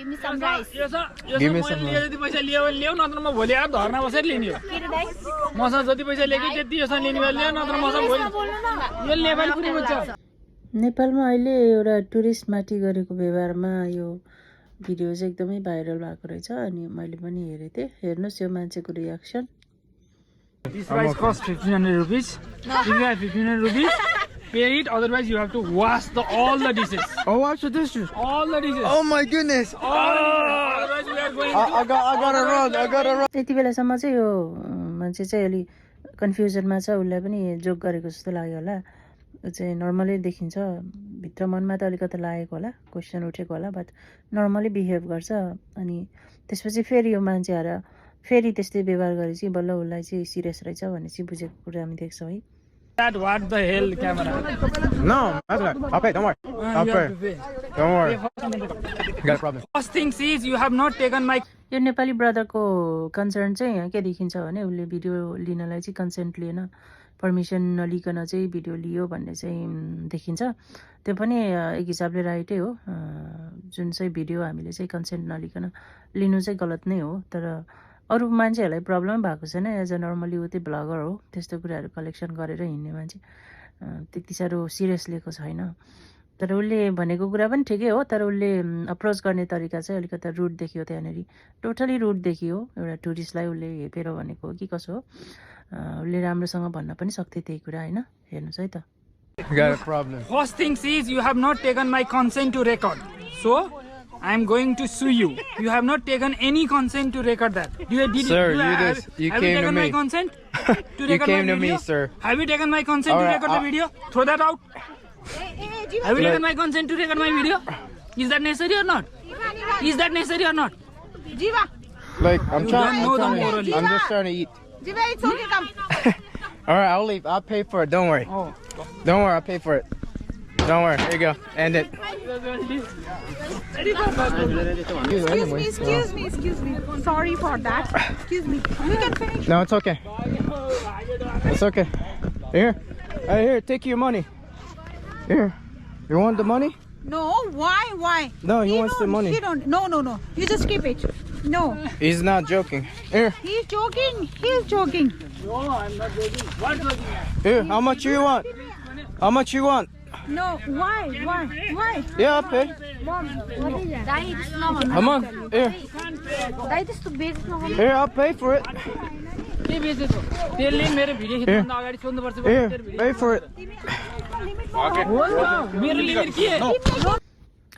Give me some rice. Give me some rice. जति पैसा लियो भने ल्याउ नत्र म भोलि आएर धर्ना बसेर लिने हो मसँग जति पैसा लिएको त्यति यसमा लिने भए ल्याउ नत्र मसँग भोलि यो नेपाली पनि बुझ्छ नेपालमा अहिले एउटा टुरिस्टमाथि गरेको व्यवहारमा यो भिडियो चाहिँ एकदमै भाइरल भएको रहेछ अनि मैले पनि हेरेँ थिएँ हेर्नुहोस् यो मान्छेको reaction This rice costs 1500 rupees. If you have 1500 rupees, pay it. Otherwise, you have to wash all the dishes. Oh, watch the dishes. All the dishes. Oh my goodness. Otherwise, we are going. I gotta run. I gotta run. त्यति बेलासम्म चाहिँ यो मान्छे चाहिँ अलि कन्फ्युजनमा छ उसलाई पनि जोक गरेको जस्तो लाग्यो होला ऊ चाहिँ नर्मली देखिन्छ भित्र मनमा त अलिकति लागेको होला क्वेसन उठेको होला बट नर्मली बिहेभ गर्छ अनि त्यसपछि फेरि यो मान्छे आएर फेरि त्यस्तै व्यवहार गरेपछि बल्ल उसलाई चाहिँ सिरियस रहेछ भन्ने चाहिँ बुझेको कुरा हामी देख्छौँ है That what the hell camera? No, that's not. I'll pay. Don't worry. I'll You have to pay. pay. Don't worry. Got a problem. First thing is you have not taken my. यो Nepali ब्रदरको concern चाहिँ यहाँ के देखिन्छ भने उसले video लिनलाई चाहिँ consent लिएन permission नलिकन चाहिँ भिडियो लियो भन्ने चाहिँ देखिन्छ त्यो पनि एक हिसाबले राइटै हो जुन चाहिँ भिडियो हामीले चाहिँ कन्सेन्ट नलिकन लिनु चाहिँ गलत नै हो तर अरू मान्छेहरूलाई प्रब्लम भएको छैन एज अ नर्मली ऊ चाहिँ ब्लगर हो त्यस्तो कुराहरू कलेक्सन गरेर हिँड्ने मान्छे त्यति साह्रो सिरियस लिएको छैन तर उसले भनेको कुरा पनि ठिकै हो तर उसले अप्रोच गर्ने तरिका चाहिँ अलिकति रुड देखियो त्यहाँनिर टोटली रुड देखियो एउटा टुरिस्टलाई उसले हेपेर भनेको हो कि कसो हो उसले राम्रोसँग भन्न पनि सक्थे त्यही कुरा होइन हेर्नुहोस् है त Got a problem. First thing is you have not taken my consent to record. So I am going to sue you. You have not taken any consent to record that. Sir, have you you came to taken my me. consent to You record came my to me, video? sir. Have you taken my consent All to right, record the video? Throw that out. Have you taken my consent to record my video? Is that necessary or not? Is that necessary or not? Jiva. Like, I'm You trying. don't know the I'm morally. just trying to eat. Jiva, it's okay, come. All right, I'll leave. I'll pay for it. Don't worry. Oh. Don't worry. I'll pay for it. Don't worry. Here you go. End it. Excuse me. Sorry for that. Excuse me. You can finish. No, it's okay. It's okay. Here. Hey, here. Take your money. Here. You want the money? No, why? No, he wants the money. He don't. No. You just keep it. No. He's not joking. Here. He's joking. No, I'm not joking. What joking? Here. How much you want? How much you want? No, why? Yeah, I'll pay. Come on. Here. Here, I'll pay for it. के बेचेको त्यसले मेरो video खिच्नुभन्दा अगाडि सोध्नुपर्छ Here. Pay for it. मेरो limit के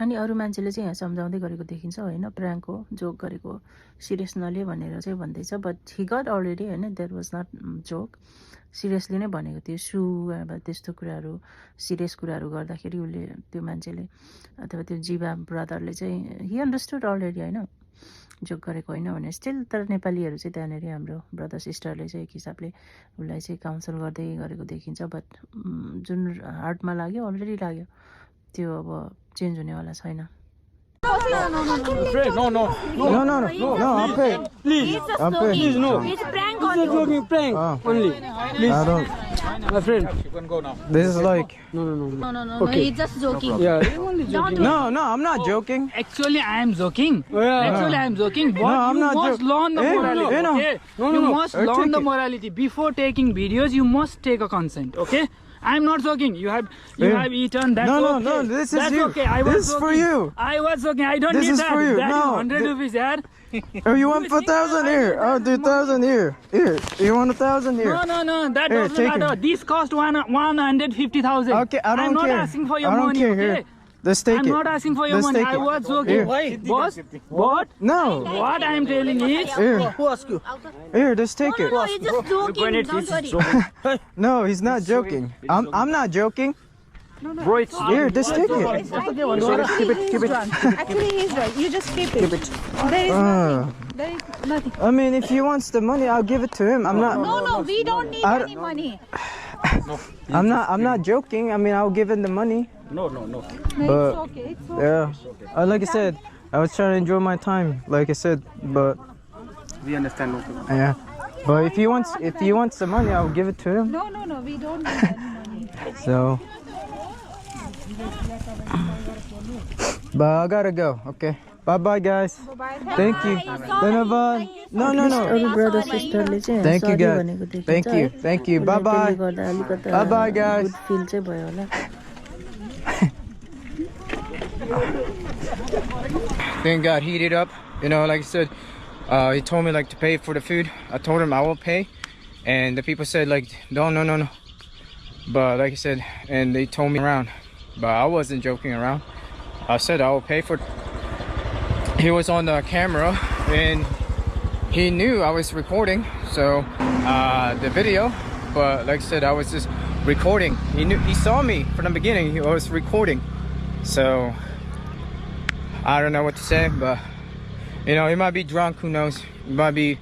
अनि अरू मान्छेले चाहिँ यहाँ सम्झाउँदै गरेको देखिन्छ होइन प्र्याङ्क हो जोक गरेको सिरियस नलियो भनेर चाहिँ भन्दैछ बट हि गट अलरेडी होइन that was not joke seriously नै भनेको थियो सु अब त्यस्तो कुराहरू सिरियस कुराहरू गर्दाखेरि उसले त्यो मान्छेले अथवा त्यो जीवा ब्रदरले चाहिँ हि अन्डरस्टुड अलरेडी होइन जोक गरेको होइन भने स्टिल तर नेपालीहरू चाहिँ त्यहाँनिर हाम्रो ब्रदर सिस्टरले चाहिँ एक हिसाबले उसलाई चाहिँ काउन्सिल गर्दै गरेको देखिन्छ बट जुन हार्टमा लाग्यो अलरेडी लाग्यो त्यो अब चेन्ज हुनेवाला छैन No, I'll pay. Please. I'll pay. Please, no. It's a prank It's a joking prank. Only. Please. I don't. My friend. This is like. No. No. Okay. He's just joking. Yeah, only joking. No, I'm not joking. Actually, I am joking. Yeah. Actually, I am joking. But No, I'm you not must joking. learn the morality. No. Okay? No. You must I'll learn take the it. morality. Before taking videos, you must take a consent. Okay? I am not joking. You have eaten. That's No, okay. this is That's you. okay. I was This is for joking. you. I was joking. I don't This need is that. for you. That No, is 100 rupees, yaar. Oh, you want 1,000 here? I'll do 1,000 here. Here. You want 1,000 here? No. That Here, doesn't take matter. it. This cost 150,000. Okay, I don't I'm not care. asking for your I don't money. care. Okay? Here. Let's take I'm it. not asking for your Let's money. take I it. was joking. Here. Boss, what? No. What I am telling is, Here. Who asked you? Here. Just take it. No, he's just joking. Don't worry. No, he's not joking. I'm not joking. bro, it's Here. Just take it. Keep it. Actually, he's right. You just keep it. There is nothing. I mean, if he wants the money, I'll give it to him. I'm not. No. We don't need I- any money. I'm not joking. I mean, I'll give him the money. No. No, But- it's okay. It's okay. Yeah. Like I said, I was trying to enjoy my time. Like I said, but We understand. yeah. But if he wants the money, I'll give it to him. No. We don't need any money. So. But I gotta go. Okay. Bye bye, guys. Bye-bye. Thank you. Dhanyavad. No, no, no. अरू brother सिस्टरले चाहिँ Thank you, sorry guys. भनेको देखिन्छ Thank you. है। Thank you. उसलाई Bye bye. त्यसले गर्दा अलिकति Bye bye, guys. Good feel चाहिँ भयो होला। Then got heated up. You know, like I said, he told me like to pay for the food. I told him I will pay, and the people said like, no, no, no, no. But like I said, and they told me around, but I wasn't joking around. I said I will pay for. He was on the camera, and he knew I was recording, so the video. But like I said, I was just recording. He saw me from the beginning. He was recording, so I don't know what to say, but you know, he might be drunk, who knows, he might be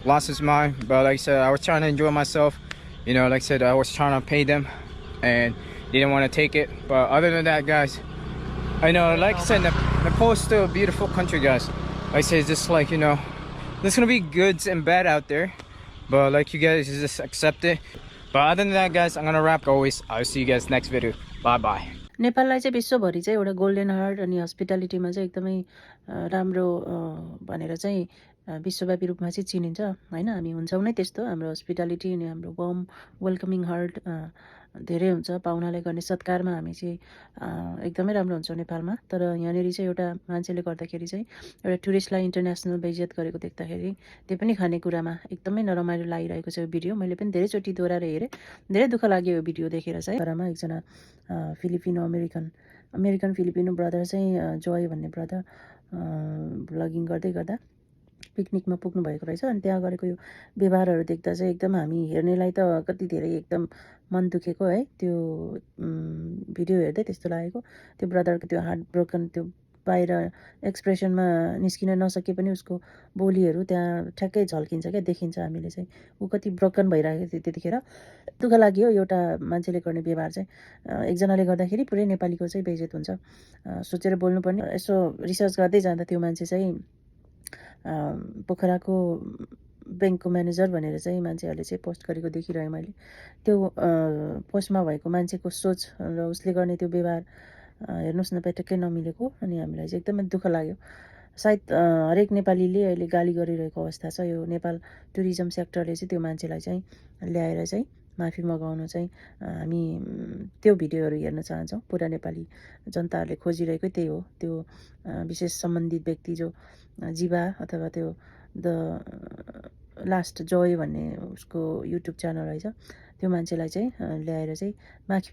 lost his mind, but like I said, I was trying to enjoy myself, you know, like I said, I was trying to pay them and didn't want to take it. But other than that, guys, I know, like I said, Nepal is still a beautiful country, guys. Like I said, it's just like, you know, there's gonna be goods and bad out there, but like you guys just accept it. But other than that, guys, I'm gonna wrap. Always, I'll see you guys next video. Bye bye. नेपाललाई चाहिँ विश्वभरि चाहिँ एउटा golden heart अनि हस्पिटालिटीमा चाहिँ एकदमै राम्रो भनेर चाहिँ विश्वव्यापी रूपमा चाहिँ चिनिन्छ हैन। हामी हुन्छौँ नै त्यस्तो, हाम्रो हस्पिटालिटी अनि हाम्रो वार्म वेलकमिङ हार्ट धेरै हुन्छ। पाहुनाले गर्ने सत्कारमा हामी चाहिँ एकदमै राम्रो हुन्छौँ नेपालमा। तर यहाँनिर चाहिँ एउटा मान्छेले गर्दाखेरि चाहिँ एउटा टुरिस्टलाई इन्टरनेसनल बेइज्जत गरेको देख्दाखेरि त्यो पनि खानेकुरामा एकदमै नरमाइलो लागिरहेको छ यो भिडियो। मैले पनि धेरैचोटि दोहोऱ्याएर हेरेँ, धेरै दुःख लाग्यो यो भिडियो देखेर चाहिँ। घरमा एकजना फिलिपिनो अमेरिकन फिलिपिनो ब्रदर चाहिँ जोय भन्ने ब्रदर ब्लगिङ गर्दै गर्दा पिकनिकमा पुग्नु भएको रहेछ। अनि त्यहाँ गरेको यो व्यवहारहरू देख्दा चाहिँ एकदम हामी हेर्नेलाई त कति धेरै एकदम मन दुखेको है। त्यो भिडियो हेर्दै त्यस्तो लागेको। त्यो ब्रदरको त्यो हार्ट ब्रोकन, त्यो बाहिर एक्सप्रेसनमा निस्किन नसके पनि उसको बोलीहरू त्यहाँ ठ्याक्कै झल्किन्छ क्या, देखिन्छ हामीले चाहिँ ऊ कति ब्रोकन भइरहेको थियो। त्यतिखेर दुःख लाग्यो एउटा मान्छेले गर्ने व्यवहार चाहिँ एकजनाले गर्दाखेरि पुरै नेपालीको चाहिँ बेइज्जत हुन्छ। सोचेर बोल्नुपर्ने। यसो रिसर्च गर्दै जाँदा त्यो मान्छे चाहिँ पोखराको ब्याङ्कको म्यानेजर भनेर चाहिँ मान्छेहरूले चाहिँ पोस्ट गरेको देखिरहेँ मैले। त्यो पोस्टमा भएको मान्छेको सोच र उसले गर्ने त्यो व्यवहार हेर्नुहोस् न, पटक्कै नमिलेको। अनि हामीलाई चाहिँ एकदमै दुःख लाग्यो। सायद हरेक नेपालीले अहिले गाली गरिरहेको अवस्था छ। यो नेपाल टुरिज्म सेक्टरले चाहिँ त्यो मान्छेलाई चाहिँ ल्याएर चाहिँ माफी मगाउन चाहिँ हामी त्यो भिडियोहरू हेर्न चाहन्छौँ। पुरा नेपाली जनताहरूले खोजिरहेकै त्यही हो। त्यो विशेष सम्बन्धित व्यक्ति जो जीवा अथवा त्यो द लास्ट जोय भन्ने उसको युट्युब च्यानल रहेछ, त्यो मान्छेलाई चाहिँ ल्याएर चाहिँ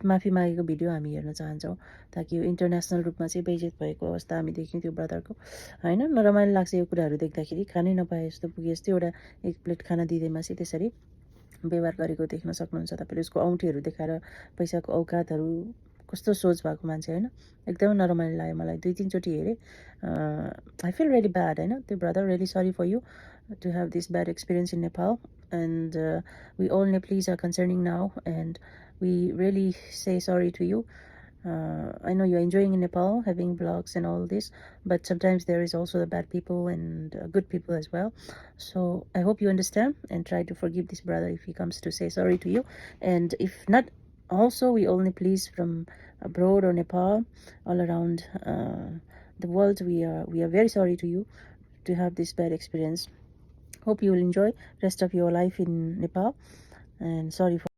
माफी मागेको भिडियो हामी हेर्न चाहन्छौँ, ताकि यो इन्टरनेसनल रूपमा चाहिँ बेइज्जत भएको अवस्था हामी देख्यौँ त्यो ब्रदरको हैन। नरमाइलो लाग्छ यो कुराहरू देख्दाखेरि। खानै नपाए जस्तो पुगे जस्तो एउटा एक प्लेट खाना दिँदैमा चाहिँ त्यसरी व्यवहार गरेको देख्न सक्नुहुन्छ तपाईँले। उसको औँठीहरू देखाएर पैसाको औकातहरू कस्तो सोच भएको मान्छे हैन। एकदमै नरमाइलो लाग्यो मलाई। 2-3 चोटि हेरेँ। आई फिल रियली ब्याड हैन। त्यो brother, really sorry for you to have this bad experience in Nepal, and we all Nepalese are concerning now, and we really say sorry to you. I know you're enjoying in Nepal, having vlogs and all this, but sometimes there is also the bad people and good people as well. So I hope you understand and try to forgive this brother if he comes to say sorry to you. And if not, also we all Nepalese from abroad or Nepal, all around the world, we are very sorry to you to have this bad experience. Hope you will enjoy rest of your life in Nepal, and sorry for